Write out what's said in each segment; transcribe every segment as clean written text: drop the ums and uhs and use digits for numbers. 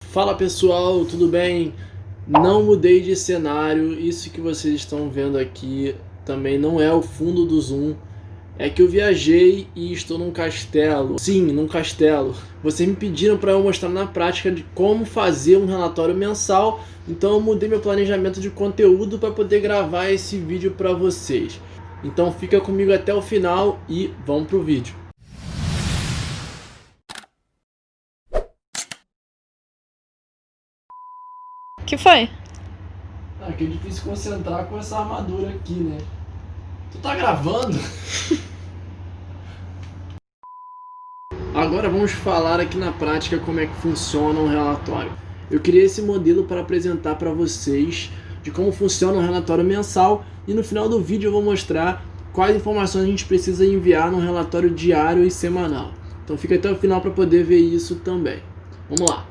Fala pessoal, tudo bem? Não mudei de cenário, isso que vocês estão vendo aqui também não é o fundo do Zoom. É que eu viajei e estou num castelo. Sim, num castelo. Vocês me pediram para eu mostrar na prática de como fazer um relatório mensal, então eu mudei meu planejamento de conteúdo para poder gravar esse vídeo para vocês. Então fica comigo até o final e vamos pro vídeo. Que foi? Ah, que é difícil concentrar com essa armadura aqui, né? Tu tá gravando? Agora vamos falar aqui na prática como é que funciona um relatório. Eu criei esse modelo para apresentar para vocês de como funciona um relatório mensal e no final do vídeo eu vou mostrar quais informações a gente precisa enviar no relatório diário e semanal. Então fica até o final para poder ver isso também. Vamos lá!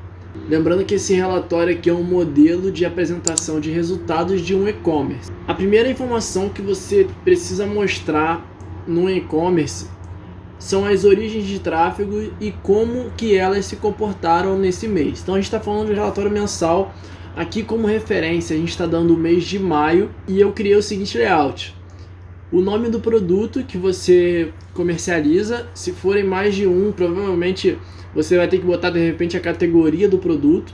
Lembrando que esse relatório aqui é um modelo de apresentação de resultados de um e-commerce. A primeira informação que você precisa mostrar no e-commerce são as origens de tráfego e como que elas se comportaram nesse mês. Então a gente está falando de relatório mensal. Aqui como referência a gente está dando o mês de maio e eu criei o seguinte layout. O nome do produto que você comercializa, se forem mais de um, provavelmente você vai ter que botar de repente a categoria do produto,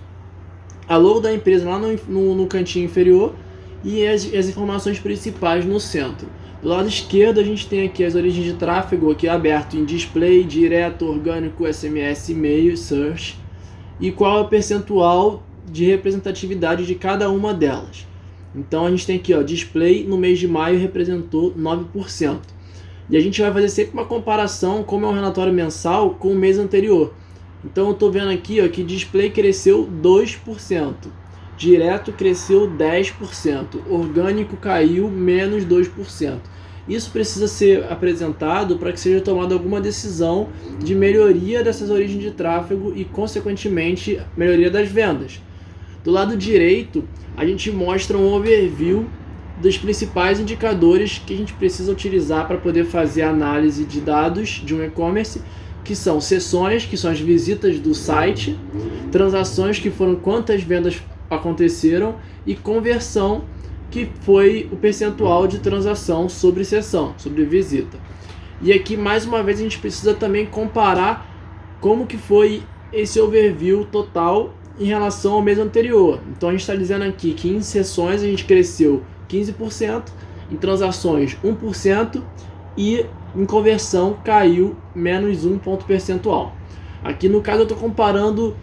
a logo da empresa lá no cantinho inferior e as informações principais no centro. Do lado esquerdo a gente tem aqui as origens de tráfego aqui aberto em display, direto, orgânico, SMS, e-mail, search e qual é o percentual de representatividade de cada uma delas. Então a gente tem aqui, ó, display no mês de maio representou 9%. E a gente vai fazer sempre uma comparação, como é um relatório mensal, com o mês anterior. Então eu estou vendo aqui, ó, que display cresceu 2%, direto cresceu 10%, orgânico caiu menos 2%. Isso precisa ser apresentado para que seja tomada alguma decisão de melhoria dessas origens de tráfego e, consequentemente, melhoria das vendas. Do lado direito, a gente mostra um overview dos principais indicadores que a gente precisa utilizar para poder fazer a análise de dados de um e-commerce, que são sessões, que são as visitas do site, transações, que foram quantas vendas aconteceram, e conversão, que foi o percentual de transação sobre sessão, sobre visita. E aqui, mais uma vez, a gente precisa também comparar como que foi esse overview total em relação ao mês anterior. Então a gente está dizendo aqui que em sessões a gente cresceu 15%, em transações 1% e em conversão caiu menos 1 ponto percentual. Aqui no caso eu estou comparando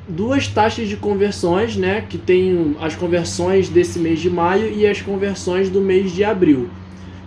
duas taxas de conversões, né, que tem as conversões desse mês de maio e as conversões do mês de abril.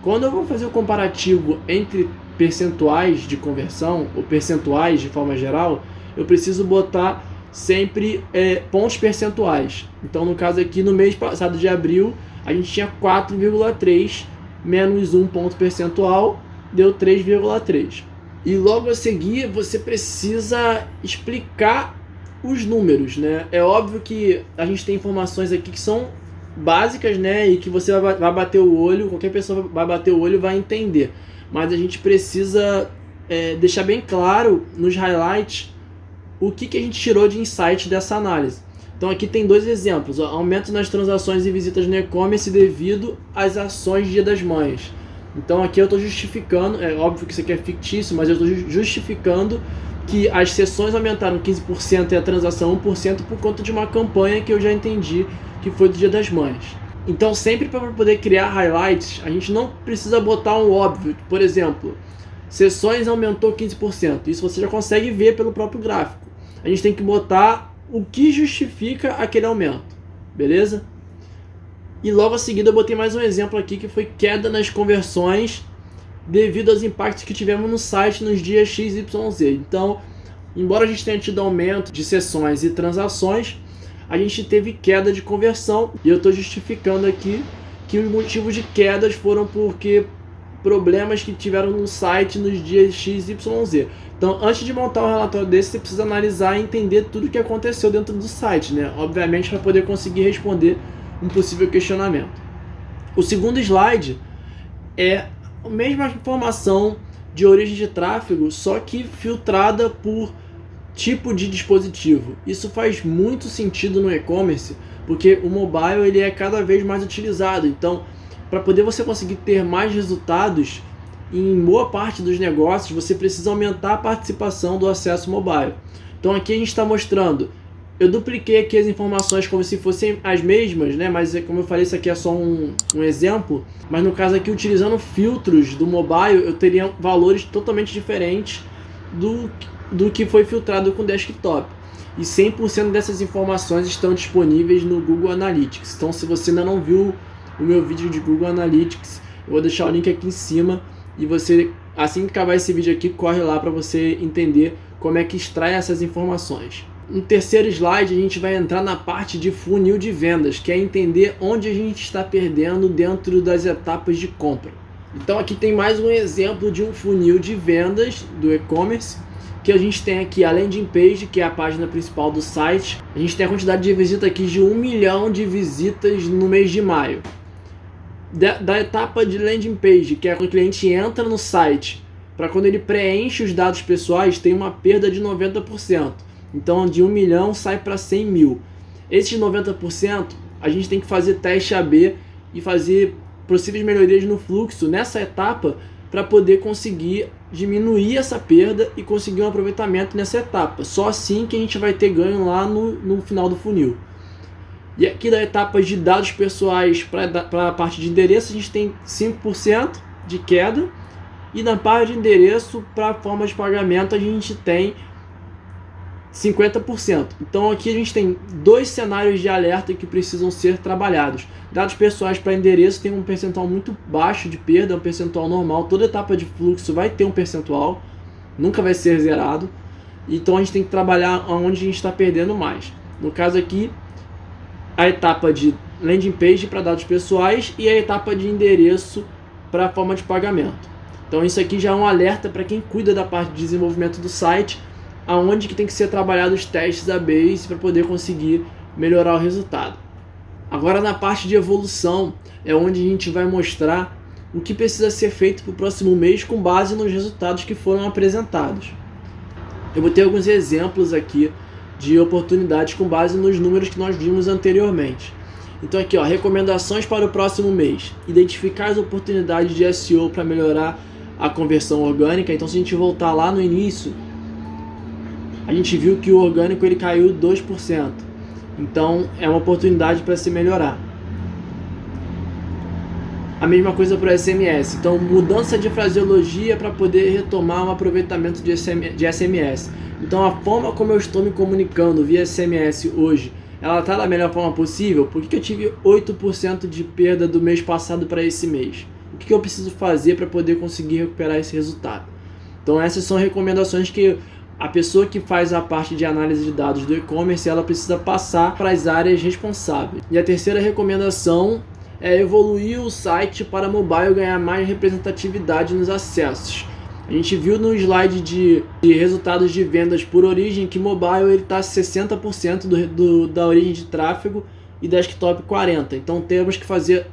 Quando eu vou fazer o comparativo entre percentuais de conversão, ou percentuais de forma geral, eu preciso botar sempre pontos percentuais. Então no caso aqui no mês passado de abril a gente tinha 4,3 menos 1 ponto percentual deu 3,3. E logo a seguir você precisa explicar os números, né? É óbvio que a gente tem informações aqui que são básicas, né? E que você vai bater o olho, qualquer pessoa vai bater o olho e vai entender. Mas a gente precisa deixar bem claro nos highlights o que a gente tirou de insight dessa análise. Então aqui tem dois exemplos, ó, aumento nas transações e visitas no e-commerce devido às ações Dia das Mães. Então aqui eu estou justificando, é óbvio que isso aqui é fictício, mas eu estou justificando que as sessões aumentaram 15% e a transação 1% por conta de uma campanha que eu já entendi que foi do Dia das Mães. Então sempre para poder criar highlights, a gente não precisa botar um óbvio, por exemplo, sessões aumentou 15%, isso você já consegue ver pelo próprio gráfico. A gente tem que botar o que justifica aquele aumento, beleza? E logo a seguir eu botei mais um exemplo aqui que foi queda nas conversões devido aos impactos que tivemos no site nos dias XYZ. Então, embora a gente tenha tido aumento de sessões e transações, a gente teve queda de conversão e eu estou justificando aqui que os motivos de quedas foram porque problemas que tiveram no site nos dias XYZ. Então, antes de montar um relatório desse, você precisa analisar e entender tudo o que aconteceu dentro do site, né? Obviamente, para poder conseguir responder um possível questionamento. O segundo slide é a mesma informação de origem de tráfego, só que filtrada por tipo de dispositivo. Isso faz muito sentido no e-commerce, porque o mobile ele é cada vez mais utilizado. Então, para poder você conseguir ter mais resultados em boa parte dos negócios, você precisa aumentar a participação do acesso mobile. Então aqui a gente está mostrando, eu dupliquei aqui as informações como se fossem as mesmas, né? Mas como eu falei, isso aqui é só um exemplo. Mas no caso aqui, utilizando filtros do mobile, eu teria valores totalmente diferentes do que foi filtrado com desktop. E 100% dessas informações estão disponíveis no Google Analytics. Então se você ainda não viu o meu vídeo de Google Analytics, eu vou deixar o link aqui em cima. E você, assim que acabar esse vídeo aqui, corre lá para você entender como é que extrai essas informações. No terceiro slide, a gente vai entrar na parte de funil de vendas, que é entender onde a gente está perdendo dentro das etapas de compra. Então aqui tem mais um exemplo de um funil de vendas do e-commerce, que a gente tem aqui a landing page, que é a página principal do site. A gente tem a quantidade de visitas aqui de 1 milhão de visitas no mês de maio. Da etapa de landing page, que é quando o cliente entra no site, para quando ele preenche os dados pessoais, tem uma perda de 90%. Então de 1 milhão sai para 100 mil. Esses 90% a gente tem que fazer teste AB e fazer possíveis melhorias no fluxo nessa etapa para poder conseguir diminuir essa perda e conseguir um aproveitamento nessa etapa. Só assim que a gente vai ter ganho lá no final do funil. E aqui da etapa de dados pessoais para a parte de endereço, a gente tem 5% de queda. E na parte de endereço, para a forma de pagamento, a gente tem 50%. Então aqui a gente tem dois cenários de alerta que precisam ser trabalhados. Dados pessoais para endereço tem um percentual muito baixo de perda, é um percentual normal. Toda etapa de fluxo vai ter um percentual, nunca vai ser zerado. Então a gente tem que trabalhar onde a gente está perdendo mais. No caso aqui, a etapa de landing page para dados pessoais e a etapa de endereço para a forma de pagamento. Então isso aqui já é um alerta para quem cuida da parte de desenvolvimento do site, aonde que tem que ser trabalhado os testes AB para poder conseguir melhorar o resultado. Agora na parte de evolução é onde a gente vai mostrar o que precisa ser feito para o próximo mês com base nos resultados que foram apresentados. Eu botei alguns exemplos aqui de oportunidades com base nos números que nós vimos anteriormente. Então aqui, ó, recomendações para o próximo mês. Identificar as oportunidades de SEO para melhorar a conversão orgânica. Então se a gente voltar lá no início, a gente viu que o orgânico ele caiu 2%. Então é uma oportunidade para se melhorar. A mesma coisa para o SMS. Então mudança de fraseologia para poder retomar um aproveitamento de SMS. Então a forma como eu estou me comunicando via SMS hoje, ela está da melhor forma possível? Por que eu tive 8% de perda do mês passado para esse mês? O que eu preciso fazer para poder conseguir recuperar esse resultado? Então essas são recomendações que a pessoa que faz a parte de análise de dados do e-commerce, ela precisa passar para as áreas responsáveis. E a terceira recomendação é evoluir o site para mobile ganhar mais representatividade nos acessos. A gente viu no slide de resultados de vendas por origem que mobile está 60% da origem de tráfego e desktop 40%. Então temos que fazer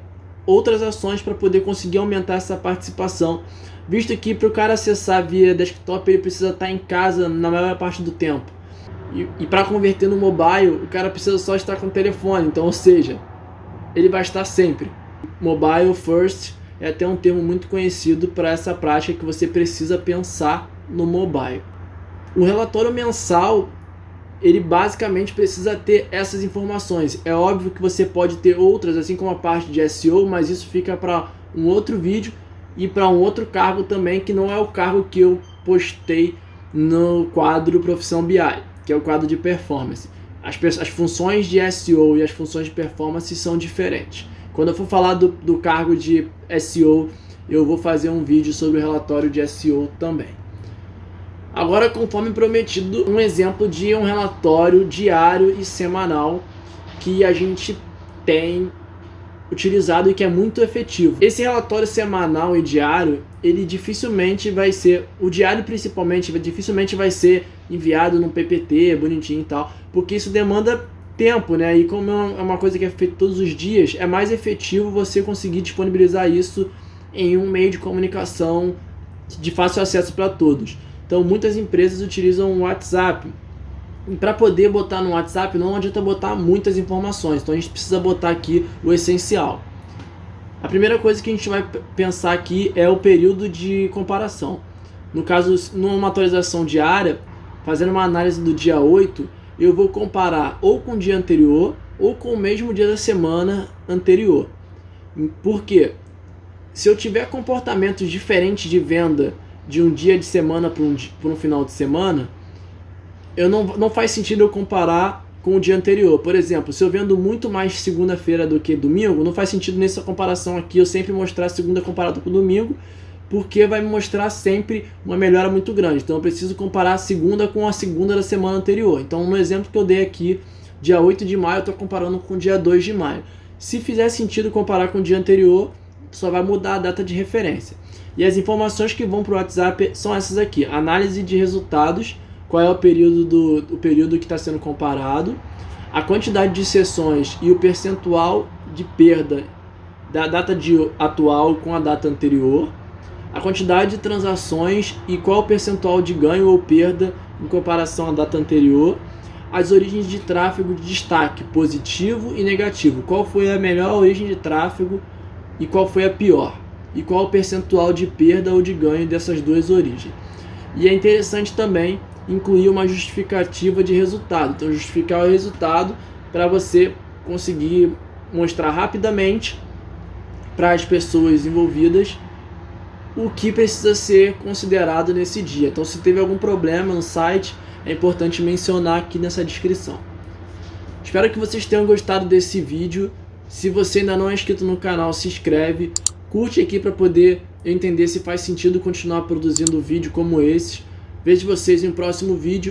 outras ações para poder conseguir aumentar essa participação, visto que para o cara acessar via desktop ele precisa estar em casa na maior parte do tempo. E para converter no mobile, o cara precisa só estar com o telefone, então, ou seja, ele vai estar sempre. Mobile first é até um termo muito conhecido para essa prática que você precisa pensar no mobile. O relatório mensal, ele basicamente precisa ter essas informações. É óbvio que você pode ter outras, assim como a parte de SEO, mas isso fica para um outro vídeo e para um outro cargo também, que não é o cargo que eu postei no quadro Profissão BI, que é o quadro de performance. As funções de SEO e as funções de performance são diferentes. Quando eu for falar do cargo de SEO, eu vou fazer um vídeo sobre o relatório de SEO também. Agora, conforme prometido, um exemplo de um relatório diário e semanal que a gente tem utilizado e que é muito efetivo. Esse relatório semanal e diário, ele dificilmente vai ser, o diário principalmente, dificilmente vai ser enviado num PPT bonitinho e tal, porque isso demanda tempo, né? E como é uma coisa que é feita todos os dias, é mais efetivo você conseguir disponibilizar isso em um meio de comunicação de fácil acesso para todos. Então muitas empresas utilizam o WhatsApp, para poder botar no WhatsApp não adianta botar muitas informações, então a gente precisa botar aqui o essencial. A primeira coisa que a gente vai pensar aqui é o período de comparação. No caso, numa atualização diária, fazendo uma análise do dia 8, eu vou comparar ou com o dia anterior ou com o mesmo dia da semana anterior. Por quê? Se eu tiver comportamentos diferentes de venda de um dia de semana para um final de semana, não faz sentido eu comparar com o dia anterior. Por exemplo, se eu vendo muito mais segunda-feira do que domingo, não faz sentido nessa comparação aqui eu sempre mostrar segunda comparado com domingo, porque vai me mostrar sempre uma melhora muito grande. Então eu preciso comparar a segunda com a segunda da semana anterior. Então no exemplo que eu dei aqui, dia 8 de maio, eu estou comparando com o dia 2 de maio. Se fizer sentido comparar com o dia anterior, só vai mudar a data de referência. E as informações que vão para o WhatsApp são essas aqui: análise de resultados, qual é o período que está sendo comparado, a quantidade de sessões e o percentual de perda da data atual com a data anterior, a quantidade de transações e qual o percentual de ganho ou perda em comparação à data anterior, as origens de tráfego de destaque, positivo e negativo, qual foi a melhor origem de tráfego e qual foi a pior, e qual o percentual de perda ou de ganho dessas duas origens. E é interessante também incluir uma justificativa de resultado. Então, justificar o resultado para você conseguir mostrar rapidamente para as pessoas envolvidas o que precisa ser considerado nesse dia. Então, se teve algum problema no site, é importante mencionar aqui nessa descrição. Espero que vocês tenham gostado desse vídeo. Se você ainda não é inscrito no canal, se inscreve, curte aqui para poder entender se faz sentido continuar produzindo vídeo como esse. Vejo vocês em um próximo vídeo.